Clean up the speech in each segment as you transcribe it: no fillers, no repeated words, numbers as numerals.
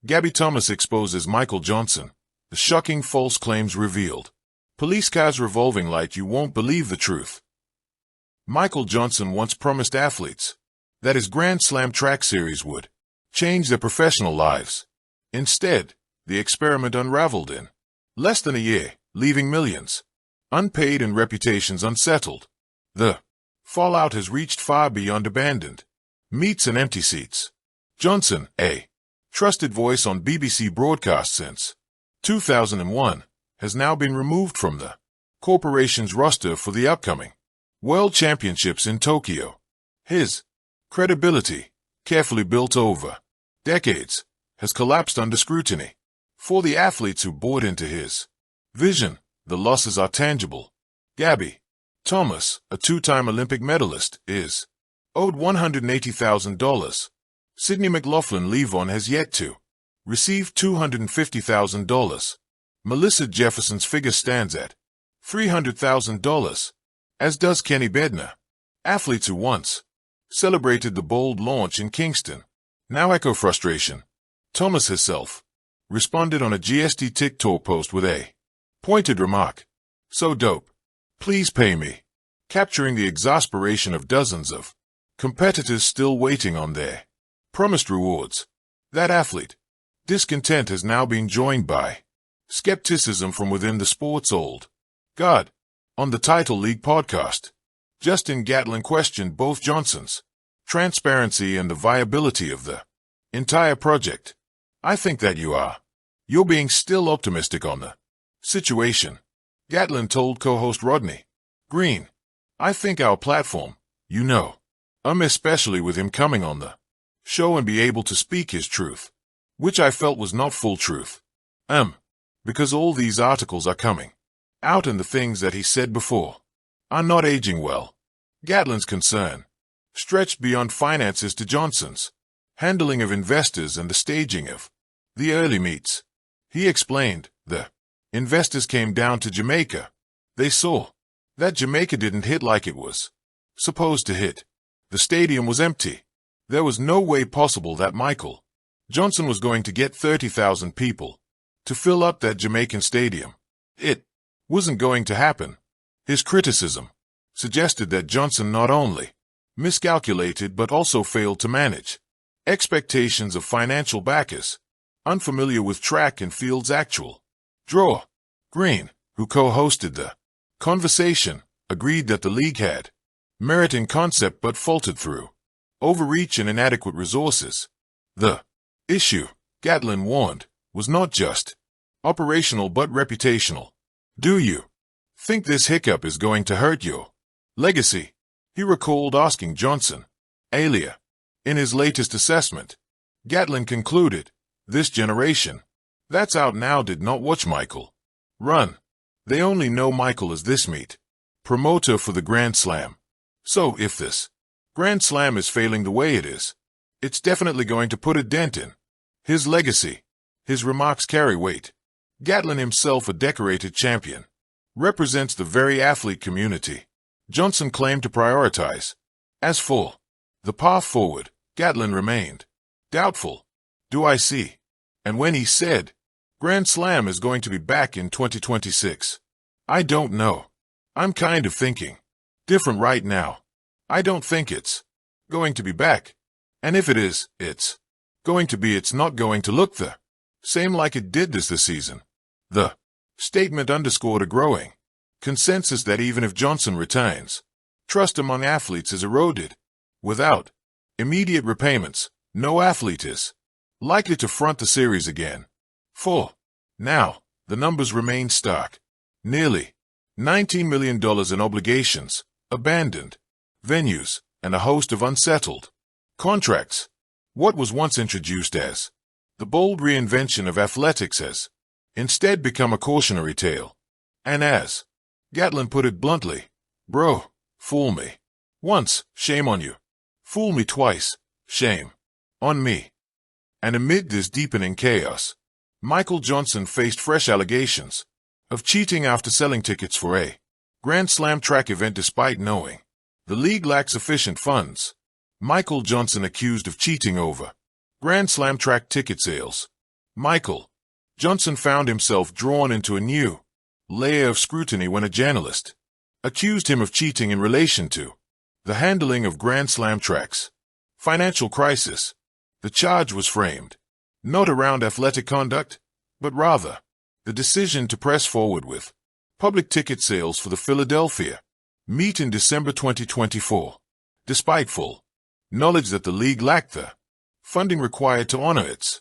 Gabby Thomas exposes Michael Johnson. The shocking false claims revealed. Police car's revolving light, you won't believe the truth. Michael Johnson once promised athletes that his Grand Slam track series would change their professional lives. Instead, the experiment unraveled in less than a year, leaving millions unpaid and reputations unsettled. The fallout has reached far beyond abandoned meets and empty seats. Johnson, a trusted voice on BBC broadcasts since 2001, has now been removed from the corporation's roster for the upcoming World Championships in Tokyo. His credibility, carefully built over decades, has collapsed under scrutiny. For the athletes who bought into his vision, the losses are tangible. Gabby Thomas, a two-time Olympic medalist, is owed $180,000. Sydney McLaughlin-Levon has yet to receive $250,000. Melissa Jefferson's figure stands at $300,000, as does Kenny Bednar. Athletes who once celebrated the bold launch in Kingston now echo frustration. Thomas herself responded on a GST TikTok post with a pointed remark. "So dope. Please pay me," capturing the exasperation of dozens of competitors still waiting on their promised rewards. That athlete discontent has now been joined by skepticism from within the sport's old guard. On the Title League podcast, Justin Gatlin questioned both Johnson's transparency and the viability of the entire project. "I think that you're being still optimistic on the situation," Gatlin told co-host Rodney Green. "I think our platform, especially with him coming on the show and be able to speak his truth, which I felt was not full truth. Because all these articles are coming out and the things that he said before are not aging well." Gatlin's concern stretched beyond finances to Johnson's handling of investors and the staging of the early meets. He explained, the investors came down to Jamaica. They saw that Jamaica didn't hit like it was supposed to hit. The stadium was empty. There was no way possible that Michael Johnson was going to get 30,000 people to fill up that Jamaican stadium. It wasn't going to happen. His criticism suggested that Johnson not only miscalculated but also failed to manage expectations of financial backers unfamiliar with track and field's actual draw. Green, who co-hosted the conversation, agreed that the league had merit in concept but faltered through overreach and inadequate resources. The issue, Gatlin warned, was not just operational but reputational. "Do you think this hiccup is going to hurt your legacy?" he recalled asking Johnson earlier. In his latest assessment, Gatlin concluded, "This generation that's out now did not watch Michael run. They only know Michael as this meet promoter for the Grand Slam. So if this Grand Slam is failing the way it is, it's definitely going to put a dent in his legacy." His remarks carry weight. Gatlin, himself a decorated champion, represents the very athlete community Johnson claimed to prioritize. As for the path forward, Gatlin remained doubtful. "Do I see?" And when he said, "Grand Slam is going to be back in 2026, I don't know. I'm kind of thinking different right now. I don't think it's going to be back. And if it is, it's not going to look the same like it did this season." The statement underscored a growing consensus that even if Johnson returns, trust among athletes is eroded. Without immediate repayments, no athlete is likely to front the series again. For now, the numbers remain stark. Nearly $19 million in obligations, abandoned venues, and a host of unsettled contracts. What was once introduced as the bold reinvention of athletics has instead become a cautionary tale. And as Gatlin put it bluntly, "Bro, fool me once, shame on you. Fool me twice, shame on me." And amid this deepening chaos, Michael Johnson faced fresh allegations of cheating after selling tickets for a Grand Slam track event despite knowing the league lacked sufficient funds. Michael Johnson accused of cheating over Grand Slam track ticket sales Michael Johnson found himself drawn into a new layer of scrutiny when a journalist accused him of cheating in relation to the handling of Grand Slam tracks. Financial crisis. The charge was framed not around athletic conduct, but rather the decision to press forward with public ticket sales for the Philadelphia meet in December 2024, despite full knowledge that the league lacked the funding required to honor its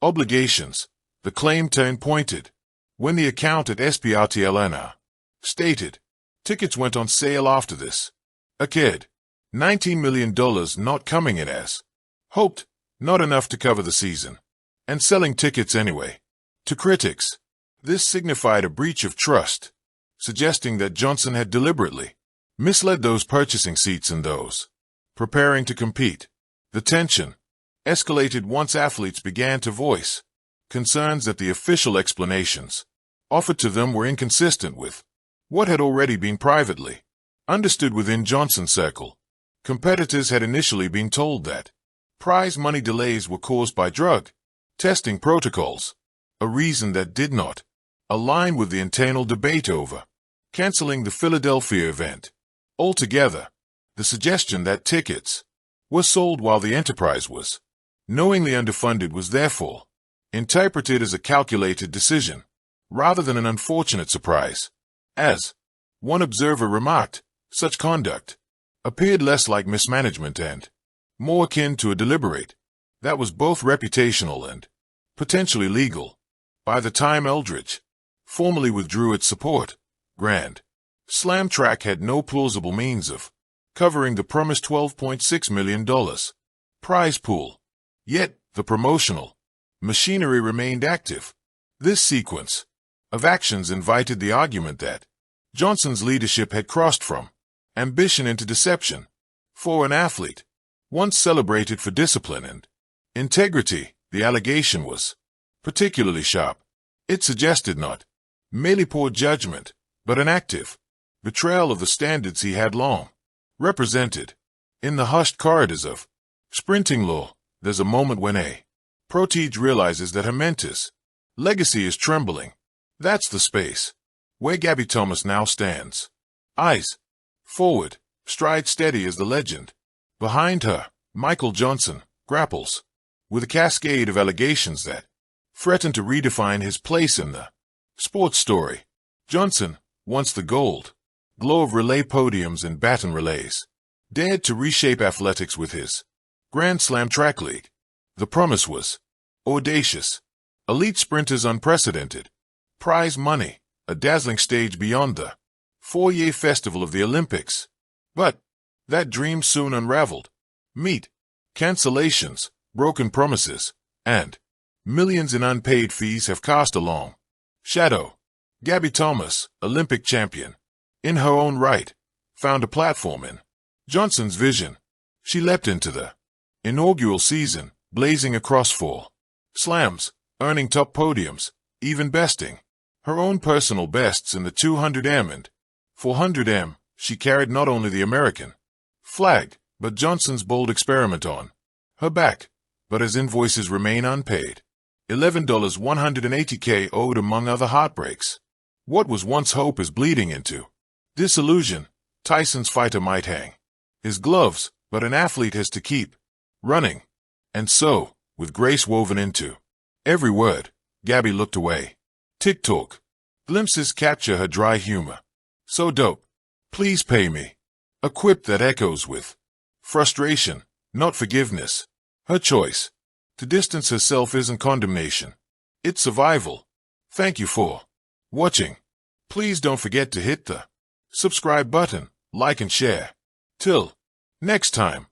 obligations. The claim pointed when the account at SPRTLNR stated tickets went on sale after this occurred. $19 million not coming in as hoped, not enough to cover the season, and selling tickets anyway. To critics, this signified a breach of trust, suggesting that Johnson had deliberately misled those purchasing seats and those preparing to compete. The tension escalated once athletes began to voice concerns that the official explanations offered to them were inconsistent with what had already been privately understood within Johnson's circle. Competitors had initially been told that prize money delays were caused by drug testing protocols, a reason that did not align with the internal debate over canceling the Philadelphia event altogether. The suggestion that tickets were sold while the enterprise was knowingly underfunded was therefore interpreted as a calculated decision, rather than an unfortunate surprise. As one observer remarked, such conduct appeared less like mismanagement and more akin to a deliberate that was both reputational and potentially legal. By the time Eldridge formally withdrew its support, Grand Slam Track had no plausible means of covering the promised $12.6 million prize pool. Yet, the promotional machinery remained active. This sequence of actions invited the argument that Johnson's leadership had crossed from ambition into deception. For an athlete, once celebrated for discipline and integrity, the allegation was particularly sharp. It suggested not merely poor judgment, but an active betrayal of the standards he had long represented. In the hushed corridors of sprinting law, there's a moment when a protege realizes that her mentor's legacy is trembling. That's the space where Gabby Thomas now stands. Eyes forward, stride steady as the legend. Behind her, Michael Johnson grapples with a cascade of allegations that threaten to redefine his place in the sports story. Johnson, once the gold glow of relay podiums and baton relays, dared to reshape athletics with his Grand Slam track league. The promise was audacious. Elite sprinters unprecedented. Prize money, a dazzling stage beyond the four-year festival of the Olympics. But that dream soon unraveled. Meet cancellations, broken promises, and millions in unpaid fees have cast a long shadow. Gabby Thomas, Olympic champion, in her own right, found a platform in Johnson's vision. She leapt into the inaugural season, blazing across 4 slams, earning top podiums, even besting her own personal bests in the 200m and 400m. She carried not only the American flag, but Johnson's bold experiment on her back. But his invoices remain unpaid. $11.180K owed among other heartbreaks. What was once hope is bleeding into disillusion. Tyson's fighter might hang his gloves, but an athlete has to keep running. And so, with grace woven into every word, Gabby looked away. TikTok glimpses capture her dry humor. So dope. Please pay me. A quip that echoes with frustration, not forgiveness. Her choice to distance herself isn't condemnation. It's survival. Thank you for watching. Please don't forget to hit the subscribe button, like and share. Till next time.